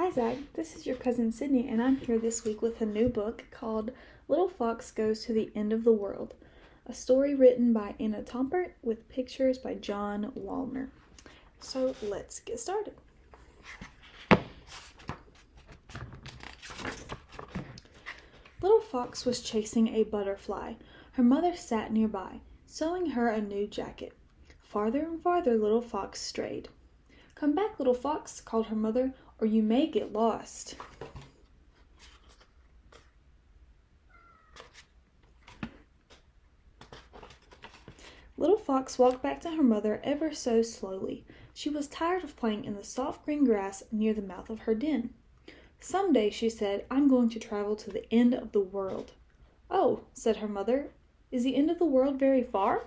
Hi Zach, this is your cousin Sydney, and I'm here this week with a new book called Little Fox Goes to the End of the World, a story written by Ann Tompert with pictures by John Wallner. So let's get started. Little Fox was chasing a butterfly. Her mother sat nearby, sewing her a new jacket. Farther and farther Little Fox strayed. "Come back, Little Fox," called her mother, "or you may get lost." Little Fox walked back to her mother ever so slowly. She was tired of playing in the soft green grass near the mouth of her den. "Someday," she said, "I'm going to travel to the end of the world." "Oh," said her mother, "is the end of the world very far?"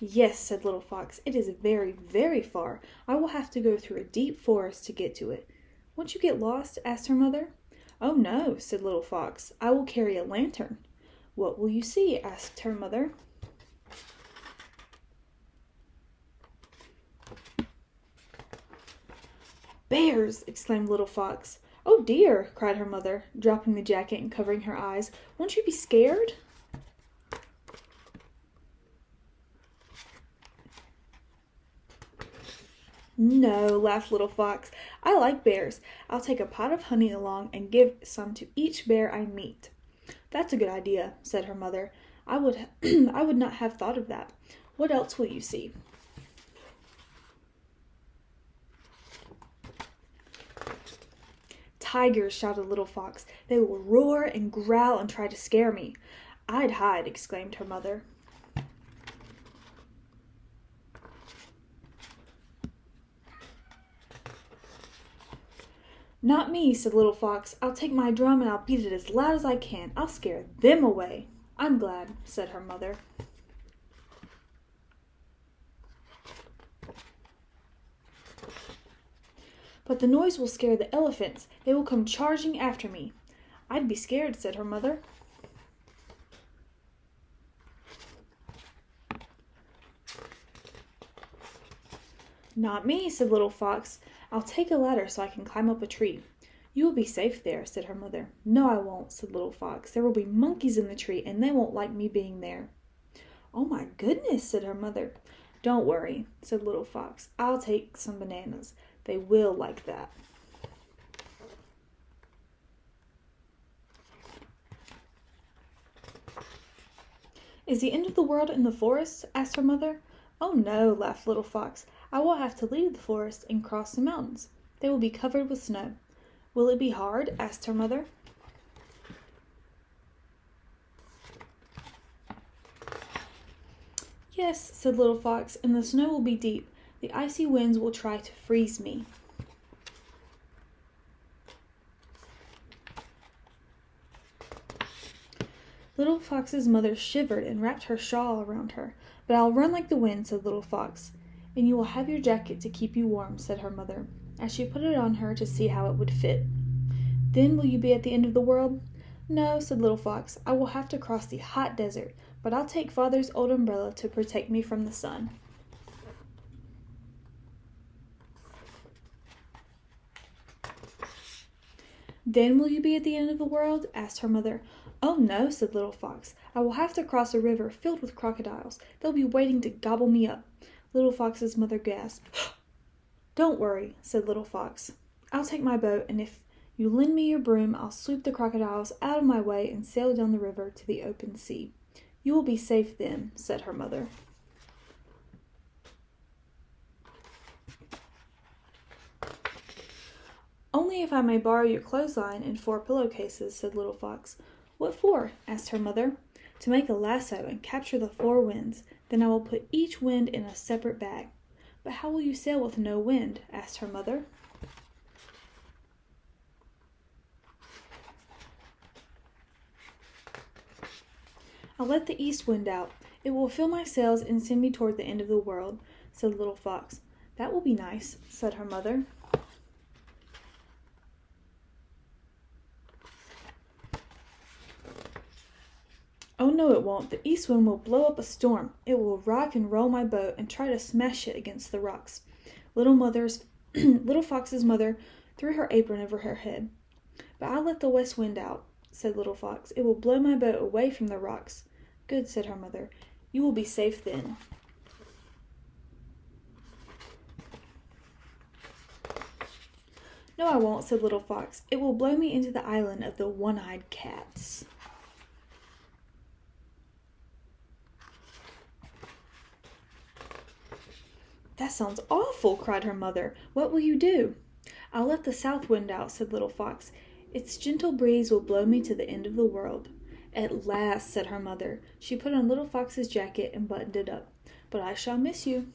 "Yes," said Little Fox, "it is very, very far. I will have to go through a deep forest to get to it." "Won't you get lost?" asked her mother. "Oh, no," said Little Fox. "I will carry a lantern." "What will you see?" asked her mother. "Bears!" exclaimed Little Fox. "Oh, dear!" cried her mother, dropping the jacket and covering her eyes. "Won't you be scared?" "No," laughed Little Fox. "I like bears. I'll take a pot of honey along and give some to each bear I meet." "That's a good idea," said her mother. I would I would not have thought of that. What else will you see?" "Tigers!" shouted Little Fox. "They will roar and growl and try to scare me." "I'd hide," exclaimed her mother. "Not me," said Little Fox. "I'll take my drum and I'll beat it as loud as I can. I'll scare them away." "I'm glad," said her mother. "But the noise will scare the elephants. They will come charging after me." "I'd be scared," said her mother. "Not me," said Little Fox. "I'll take a ladder so I can climb up a tree." "You will be safe there," said her mother. "No, I won't," said Little Fox. "There will be monkeys in the tree, and they won't like me being there." "Oh my goodness," said her mother. "Don't worry," said Little Fox. "I'll take some bananas. They will like that." "Is the end of the world in the forest?" asked her mother. "Oh no," laughed Little Fox. "I will have to leave the forest and cross the mountains. They will be covered with snow." "Will it be hard?" asked her mother. "Yes," said Little Fox, "and the snow will be deep. The icy winds will try to freeze me." Little Fox's mother shivered and wrapped her shawl around her. "But I'll run like the wind," said Little Fox. "And you will have your jacket to keep you warm," said her mother, as she put it on her to see how it would fit. "Then will you be at the end of the world?" "No," said Little Fox. "I will have to cross the hot desert, but I'll take Father's old umbrella to protect me from the sun." "Then will you be at the end of the world?" asked her mother. "Oh no," said Little Fox. "I will have to cross a river filled with crocodiles. They'll be waiting to gobble me up." Little Fox's mother gasped. "Don't worry," said Little Fox. "I'll take my boat, and if you lend me your broom, I'll sweep the crocodiles out of my way and sail down the river to the open sea. You will be safe then," said her mother. "Only if I may borrow your clothesline and 4 pillowcases," said Little Fox. "What for?" asked her mother. "To make a lasso and capture the 4 winds. Then I will put each wind in a separate bag." "But how will you sail with no wind?" asked her mother. "I'll let the east wind out. It will fill my sails and send me toward the end of the world," said Little Fox. "That will be nice," said her mother. Oh, no, it won't. The east wind will blow up a storm. It will rock and roll my boat and try to smash it against the rocks. Little Fox's mother threw her apron over her head. But I'll let the west wind out, said Little Fox. It will blow my boat away from the rocks. Good, said her mother. You will be safe then. No, I won't, said Little Fox. It will blow me into the island of the one-eyed cats. That sounds awful, cried her mother. What will you do? I'll let the south wind out, said Little Fox. Its gentle breeze will blow me to the end of the world. At last, said her mother. She put on Little Fox's jacket and buttoned it up. But I shall miss you.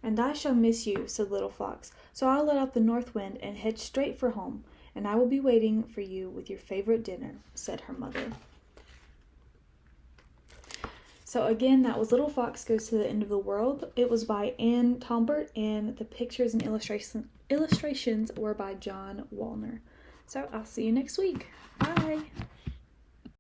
And I shall miss you, said Little Fox. So I'll let out the north wind and head straight for home. And I will be waiting for you with your favorite dinner, said her mother. So again, that was Little Fox Goes to the End of the World. It was by Ann Tompert, and the pictures and illustrations were by John Wallner. So I'll see you next week. Bye!